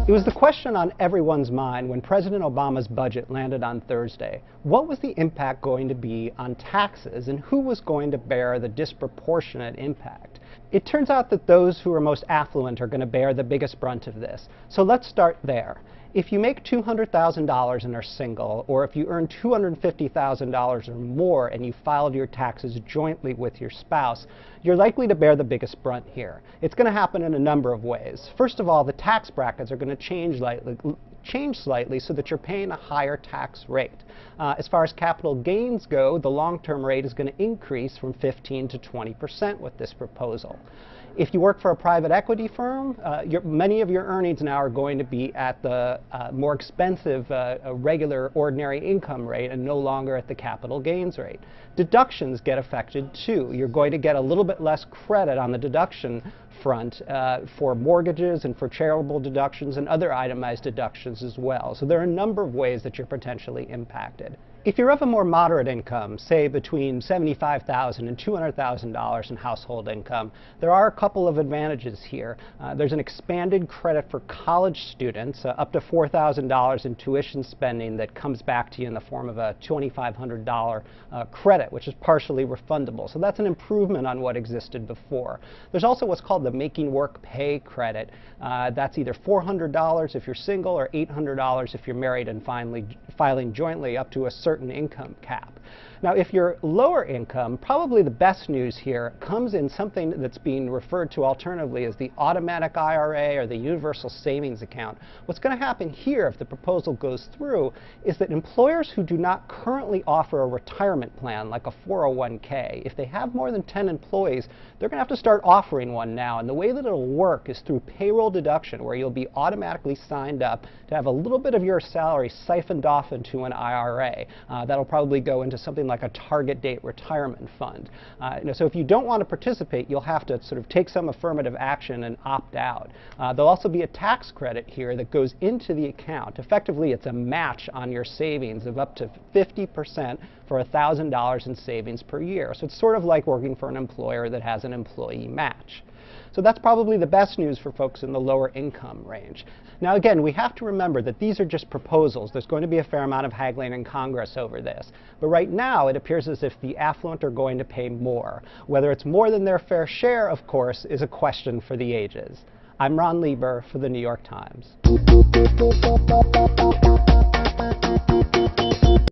It was the question on everyone's mind when President Obama's budget landed on Thursday. What was the impact going to be on taxes, and who was going to bear the disproportionate impact? It turns out that those who are most affluent are going to bear the biggest brunt of this. So let's start there. If you make $200,000 and are single, or if you earn $250,000 or more and you filed your taxes jointly with your spouse, you're likely to bear the biggest brunt here. It's going to happen in a number of ways. First of all, the tax brackets are going to change slightly so that you're paying a higher tax rate. As far as capital gains go, the long-term rate is going to increase from 15 to 20% with this proposal. If you work for a private equity firm, many of your earnings now are going to be at the more expensive regular ordinary income rate and no longer at the capital gains rate. Deductions get affected too. You're going to get a little bit less credit on the deduction front for mortgages and for charitable deductions and other itemized deductions as well. So there are a number of ways that you're potentially impacted. If you're of a more moderate income, say between $75,000 and $200,000 in household income, there are a couple of advantages here. There's an expanded credit for college students, up to $4,000 in tuition spending that comes back to you in the form of a $2,500 credit, which is partially refundable. So that's an improvement on what existed before. There's also what's called the Making Work Pay credit. That's either $400 if you're single or $800 if you're married and filing jointly up to a certain income cap. Now, if you're lower income, probably the best news here comes in something that's being referred to alternatively as the automatic IRA or the universal savings account. What's going to happen here, if the proposal goes through, is that employers who do not currently offer a retirement plan, like a 401k, if they have more than 10 employees, they're going to have to start offering one now. And the way that it'll work is through payroll deduction, where you'll be automatically signed up to have a little bit of your salary siphoned off into an IRA. That'll probably go into something like a target date retirement fund. So if you don't want to participate, you'll have to sort of take some affirmative action and opt out. There'll also be a tax credit here that goes into the account. Effectively, it's a match on your savings of up to 50% for $1,000 in savings per year. So it's sort of like working for an employer that has an employee match. So that's probably the best news for folks in the lower income range. Now again, we have to remember that these are just proposals. There's going to be a fair amount of haggling in Congress over this. But right now, it appears as if the affluent are going to pay more. Whether it's more than their fair share, of course, is a question for the ages. I'm Ron Lieber for the New York Times.